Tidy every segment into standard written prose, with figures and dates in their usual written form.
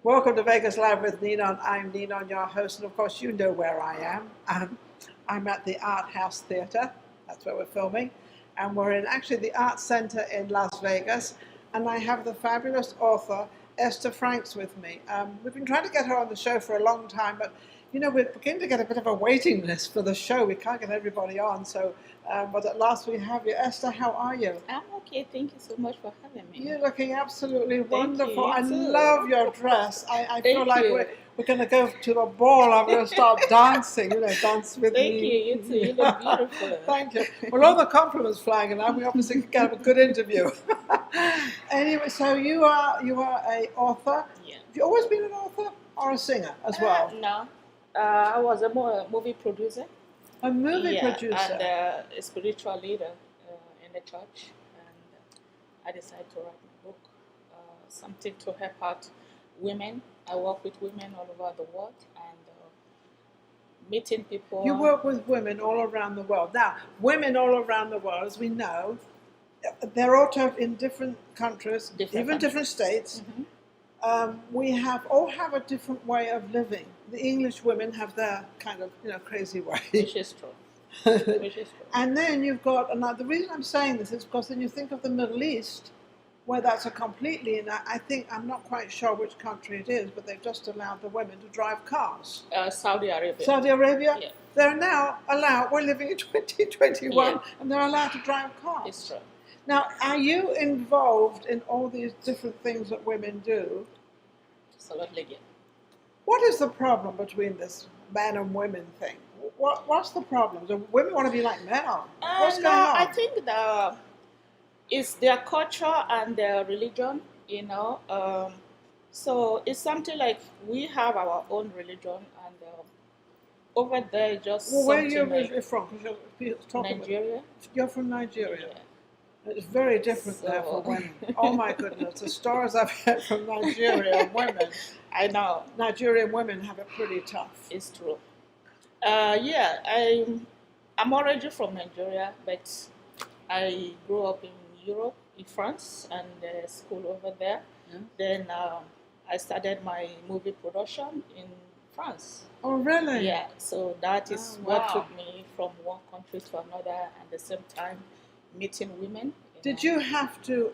Welcome to Vegas Live with Ninon. I'm Ninon, your host, and of course you know where I am. I'm at the Art House Theatre. That's where we're filming. And we're in actually the Art Center in Las Vegas. And I have the fabulous author, Esther Franks, with me. We've been trying to get her on the show for a long time, but you know, we're beginning to get a bit of a waiting list for the show. We can't get everybody on, but at last we have you. Esther, how are you? I'm okay. Thank you so much for having me. You're looking absolutely wonderful. You I too. love your dress. I feel Thank like you. we're going to go to a ball. I'm going to start dancing. You know, dance with Thank me. you. You too. You look beautiful. Thank you. Well, all the compliments flying around. We obviously can get a good interview. Anyway, so you are a author. Yeah. Have you always been an author or a singer as well? No. I was a movie producer. A movie producer. And a spiritual leader in the church. And I decided to write my book, something to help out women. I work with women all over the world and meeting people. You work with women all around the world. Now, women all around the world, as we know, they're all in different countries, different states. Mm-hmm. We all have a different way of living. The English women have their kind of crazy way. Which is true. Which is true. And then you've got, and the reason I'm saying this is because then you think of the Middle East, where that's a completely, and I'm not quite sure which country it is, but they've just allowed the women to drive cars. Saudi Arabia. Saudi Arabia? Yeah. They're now allowed, we're living in 2021, and they're allowed to drive cars. It's true. Now, are you involved in all these different things that women do? Absolutely, yeah. What is the problem between this man and women thing? What's the problem? Do women want to be like men? What's going on? I think it's their culture and their religion, so it's something like we have our own religion, and over there just where are you something originally from? 'Cause you're talking Nigeria. You're from Nigeria. Yeah. It's very different there for women. Oh my goodness, the stories I've heard from Nigerian women. I know. Nigerian women have it pretty tough. It's true. I'm originally from Nigeria, but I grew up in Europe, in France, and school over there. Yeah. Then I started my movie production in France. Oh really? Yeah, so that is Oh, what wow. took me from one country to another, and at the same time meeting women. Did you have to,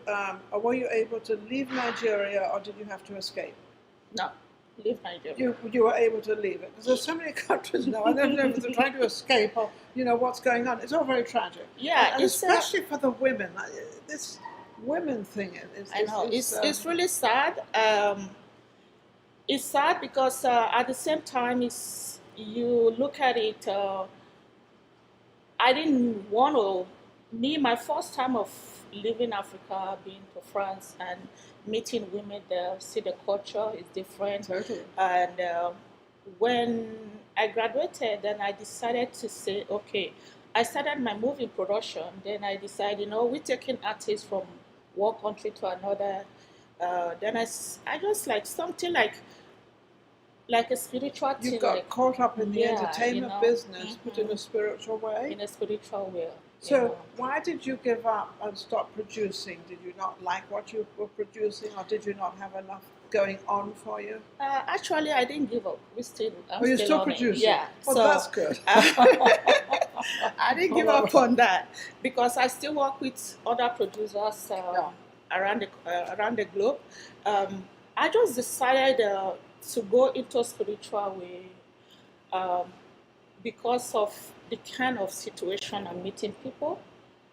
or were you able to leave Nigeria, or did you have to escape? No, leave Nigeria. You were able to leave it, because there's so many countries now. I don't know if they're trying to escape or what's going on. It's all very tragic. Yeah, and it's especially for the women. This women thing is. I know it's really sad. It's sad because at the same time, you look at it. I didn't want to. My first time of leaving Africa, being to France and meeting women there, see the culture is different. Totally. And when I graduated, then I decided to say, okay, I started my movie production. Then I decided, we're taking artists from one country to another. Then I just like something like a spiritual thing. You got like, caught up in the entertainment business, mm-hmm. but in a spiritual way. In a spiritual way. So why did you give up and stop producing? Did you not like what you were producing, or did you not have enough going on for you? Actually, I didn't give up. You're still producing? Yeah. Well, so, that's good. I didn't give up on that because I still work with other producers around the globe. I just decided to go into spiritual way because of the kind of situation I'm meeting people,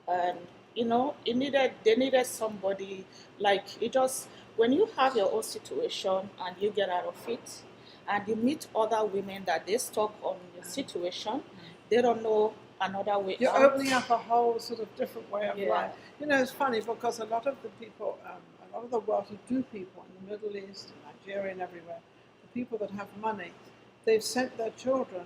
and they needed somebody like it. Just when you have your own situation and you get out of it, and you meet other women that they stuck on the situation, they don't know another way. You're out. opening up a whole sort of different way of life. It's funny because a lot of the people, a lot of the wealth-to-do people in the Middle East, and Nigeria, and everywhere, the people that have money, they've sent their children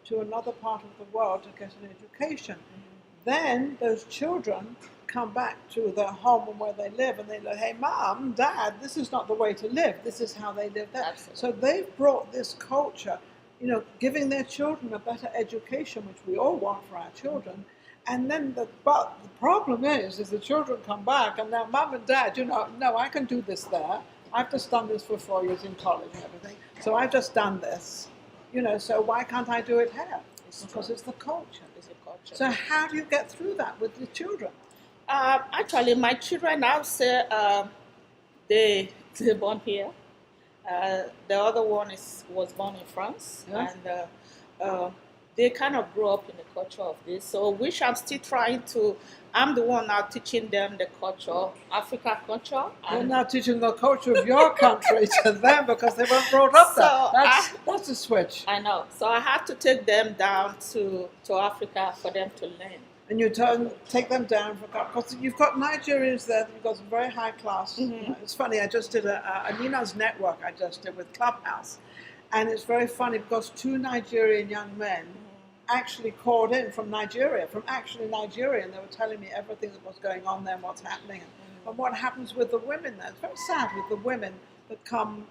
to another part of the world to get an education. Mm-hmm. Then those children come back to their home and where they live, and they go, hey, Mom, Dad, this is not the way to live. This is how they live there. Absolutely. So they've brought this culture, giving their children a better education, which we all want for our children. And then but the problem is the children come back, and now Mom and Dad, no, I can do this there. I've just done this for 4 years in college and everything. So I've just done this, so why can't I do it here? Because it's the culture. It's a culture. So how do you get through that with the children? Actually, my children now say they're born here. The other one was born in France, Yes. and they kind of grew up in the culture of this. So, which I'm still trying to. I'm the one now teaching them the culture, Africa culture. You're now teaching the culture of your country to them because they weren't brought up there. That's a switch. I know. So I have to take them down to Africa for them to learn. And you take them down because you've got Nigerians there. You've got some very high class. Mm-hmm. It's funny. I just did a Ninon's network. I just did with Clubhouse, and it's very funny because 2 Nigerian young men actually called in from Nigeria, and they were telling me everything that was going on there and what's happening, and what happens with the women there. It's very sad with the women that come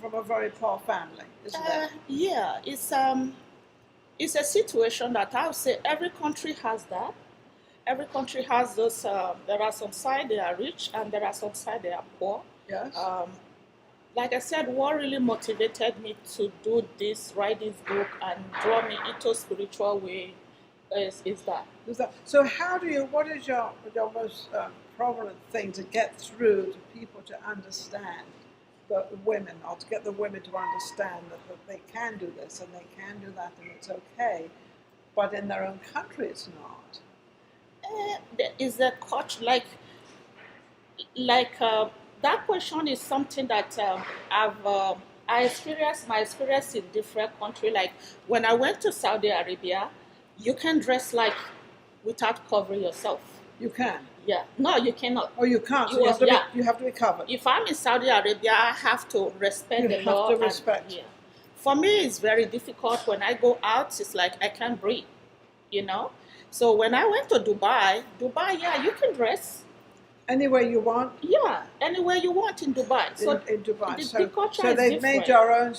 from a very poor family, isn't it? Yeah, it's a situation that I would say every country has that. Every country has those. There are some side they are rich, and there are some side they are poor. Yes. Like I said, what really motivated me to do this, write this book, and draw me into spiritual way is that. So what is your most prominent thing to get through to people to understand the women, or to get the women to understand that they can do this and they can do that and it's okay, but in their own country it's not? There is a culture that question is something that I experienced. My experience in different countries. Like when I went to Saudi Arabia, you can dress like without covering yourself. You can. Yeah. No, you cannot. Oh, you can't. So you have to be covered. If I'm in Saudi Arabia, I have to respect the law. You have to respect. Yeah. For me, it's very difficult when I go out. It's like I can't breathe. So when I went to Dubai, yeah, you can dress. Anywhere you want? Yeah, anywhere you want in Dubai. So in Dubai. The culture so is they've different. made their own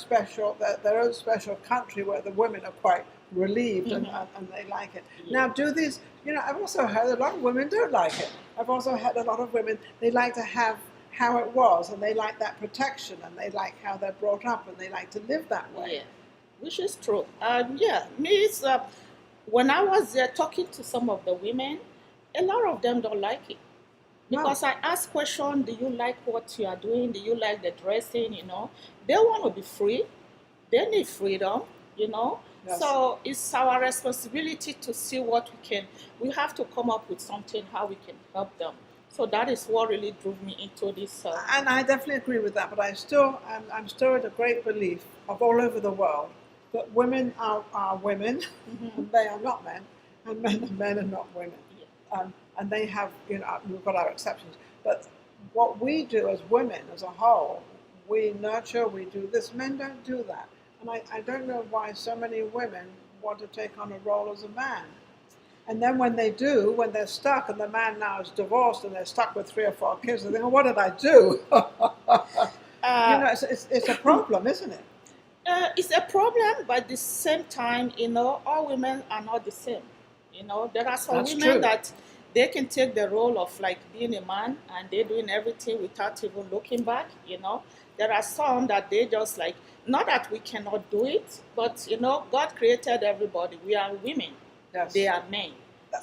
special country where the women are quite relieved and they like it. Yeah. Now, do these, I've also heard a lot of women don't like it. I've also had a lot of women, they like to have how it was, and they like that protection, and they like how they're brought up, and they like to live that way. Yeah, which is true. Me, it's, when I was there talking to some of the women, a lot of them don't like it. Because I ask questions, do you like what you are doing? Do you like the dressing, They want to be free. They need freedom, Yes. So it's our responsibility to see what we have to come up with something, how we can help them. So that is what really drove me into this. And I definitely agree with that, but I'm still in a great belief of all over the world that women are women, and they are not men, and men are not women. Yeah. And they have, we've got our exceptions. But what we do as women, as a whole, we nurture, we do this. Men don't do that. And I don't know why so many women want to take on a role as a man. And then when they do, when they're stuck, and the man now is divorced, and they're stuck with 3 or 4 kids, they think, well, what did I do? It's a problem, isn't it? It's a problem, but at the same time, all women are not the same. There are some That's women true. that they can take the role of like being a man, and they're doing everything without even looking back. There are some that they just like, not that we cannot do it, but God created everybody. We are women. Yes. They are men.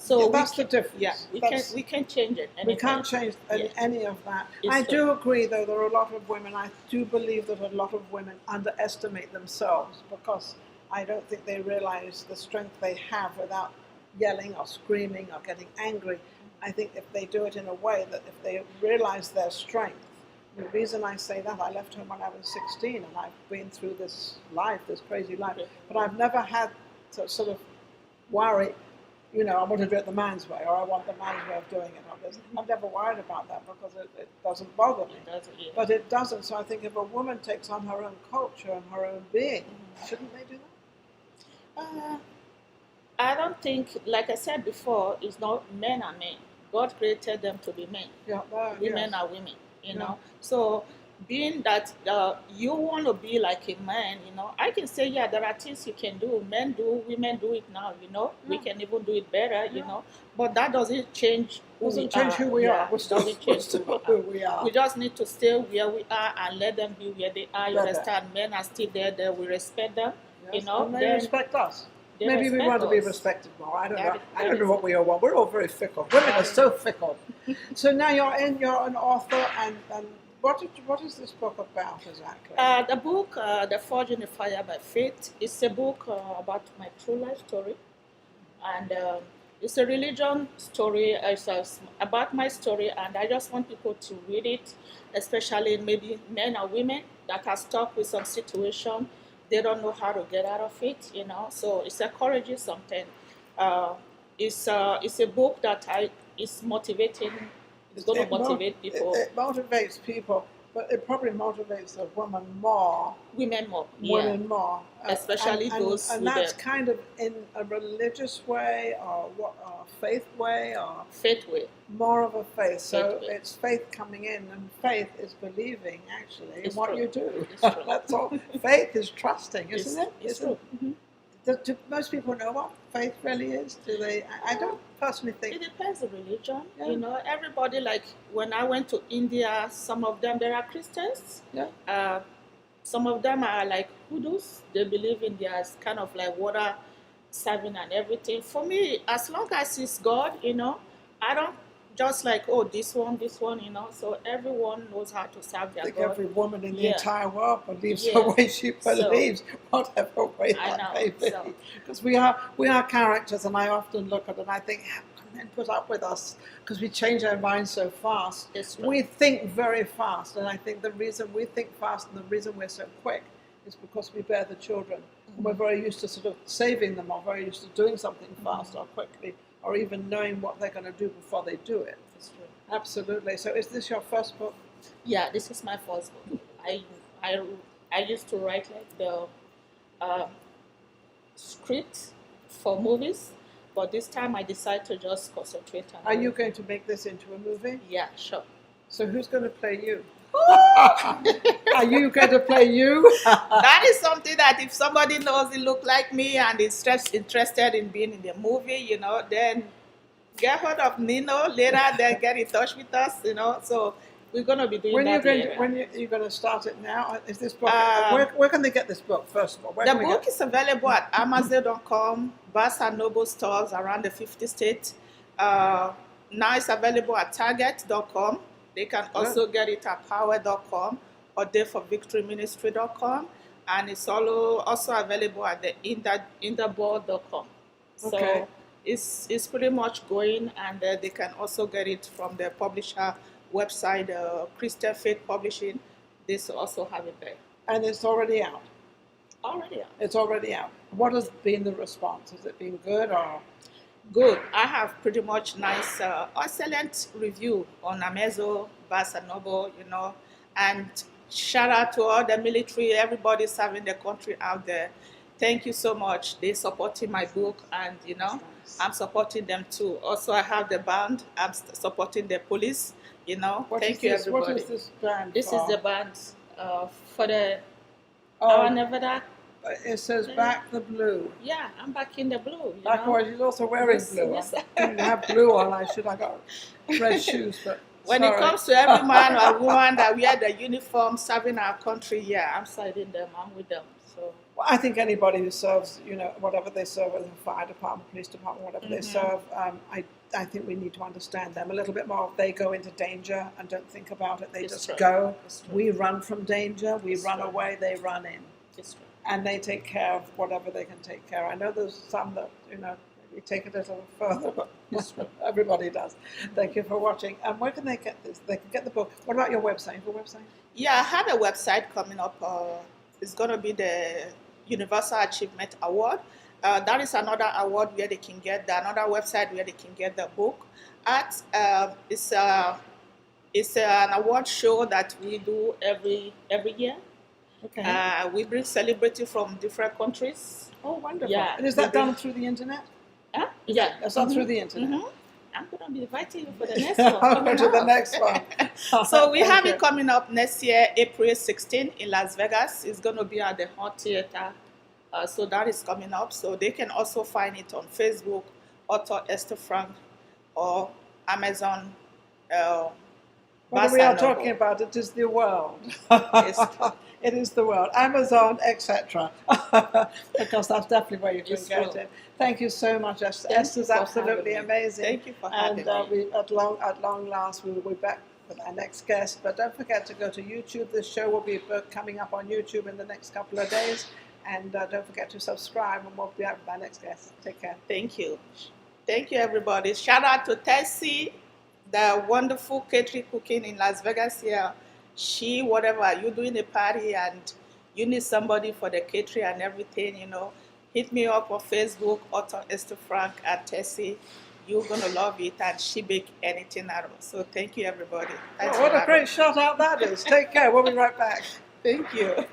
So that's the difference. Yeah, we can change it. We can't change any of that. I It's do agree, though, there are a lot of women. I do believe that a lot of women underestimate themselves because I don't think they realize the strength they have without yelling or screaming or getting angry. I think if they do it in a way that if they realize their strength, the reason I say that, I left home when I was 16 and I've been through this crazy life, but I've never had to sort of worry, I want to do it the man's way, or I want the man's way of doing it. I've never worried about that because it doesn't bother me. It doesn't, yeah. But it doesn't, so I think if a woman takes on her own culture and her own being, shouldn't they do that? I don't think, like I said before, it's not men are men. God created them to be men. Yeah, Women yes. are women, So being that you want to be like a man, I can say, yeah, there are things you can do. Men do, women do it now, We can even do it better, But that doesn't change who we change are. who we are. We're still who we are. We just need to stay where we are and let them be where they are. You Better. understand? Men are still there. We respect them, Yes. And they respect us. Maybe we want to be respected more. I don't know. I don't know what we all want. We're all very fickle. Women are so fickle. So now you're an author, and what is this book about exactly? The book, The Forged in the Fire by Faith, is a book about my true life story, and it's a religion story. It's about my story, and I just want people to read it, especially maybe men or women that are stuck with some situation. They don't know how to get out of it, So it's encouraging something. It's a book that is motivating. It's going to motivate people. It motivates people, but it probably motivates the women more. Women more. Women more. Especially those. And that's kind of in a religious way, or what, or faith way, or faith way. More of a faith. So it's faith coming in, and faith is believing actually in what you do. That's all. Faith is trusting, isn't it? It's true. Mm-hmm. Do most people know what faith really is? Do they? I don't personally think. It depends on religion. Yeah. Everybody, like when I went to India, some of them, there are Christians. Yeah. Some of them are like Hindus. They believe in there's kind of like water serving and everything. For me, as long as it's God, I don't just like, this one, So everyone knows how to serve their God. I think every woman in the entire world believes the way she believes, whatever way that may be. Because we are characters, and I often look at it and I think, how can men put up with us? Because we change our minds so fast. We think very fast, and I think the reason we think fast and the reason we're so quick is because we bear the children. And we're very used to sort of saving them, or very used to doing something fast or quickly, or even knowing what they're going to do before they do it. That's true. Absolutely. So is this your first book? Yeah, this is my first book. I used to write like the script for movies, but this time I decided to just concentrate on Are you going to make this into a movie? Yeah, sure. So who's going to play you? Are you going to play you? That is something that if somebody knows it look like me and is interested in being in the movie, then get hold of Ninon later, then get in touch with us, So we're going to be doing that later. When you're going to start it now? Is this book, where can they get this book, first of all? The book is available at Amazon.com, Barnes & Noble stores around the 50 states. Now it's available at Target.com. They can also get it at Power.com or dayforvictoryministry.com, and it's also available at the Interboard.com. So it's pretty much going, and they can also get it from the publisher website, Christian Faith Publishing. They also have it there. And it's already out? Already out. It's already out. What has been the response? Has it been good or...? Good. I have pretty much nice, excellent review on Amazon, Barnes & Noble, and shout out to all the military, everybody serving the country out there. Thank you so much. They're supporting my book, and, I'm supporting them too. Also, I have the band. I'm supporting the police, Thank you, everybody. What is this band This for? is the band for the our Nevada. It says back the blue. Yeah, I'm back in the blue. Likewise, she's also wearing blue. Yes. I didn't have blue on. I got red shoes, but when it comes to every man or woman that wear the uniform serving our country, I'm siding them. I'm with them. So well, I think anybody who serves, whatever they serve, whether the fire department, police department, whatever they serve, I think we need to understand them a little bit more. If they go into danger and don't think about it, they just go. We run from danger. We run away. They run in. And they take care of whatever they can take care of. I know there's some that, maybe take it a little further, but everybody does. Thank you for watching. And where can they get this? They can get the book. What about your website? Your website? Yeah, I have a website coming up. It's going to be the Universal Achievement Award. That is another award where they can get another website where they can get the book at. It's an award show that we do every year. Okay. We bring celebrities from different countries. Oh, wonderful. Yeah. And is that done through the internet? Yeah. That's done through the internet. I'm going to be inviting you for the next one. I'll go to the next one. So we Thank have you. it coming up next year, April 16 in Las Vegas. It's going to be at the Hot Theater. So that is coming up. So they can also find it on Facebook, author Esther Franks, or Amazon. What we are talking about, it is the world. It is the world. Amazon, etc. Because that's definitely where you can get it. Thank you so much, Esther. Esther's absolutely amazing. Thank you for having me. And at long last, we will be back with our next guest. But don't forget to go to YouTube. This show will be coming up on YouTube in the next couple of days. And don't forget to subscribe, and we'll be back with our next guest. Take care. Thank you. Thank you, everybody. Shout out to Tessie, the wonderful catering cooking in Las Vegas here. Whatever, you're doing a party and you need somebody for the catering and everything, hit me up on Facebook, author Esther Franks at Tessie. You're going to love it, and she bake anything out of it. So thank you, everybody. What a great shout out that is. Take care. We'll be right back. Thank you.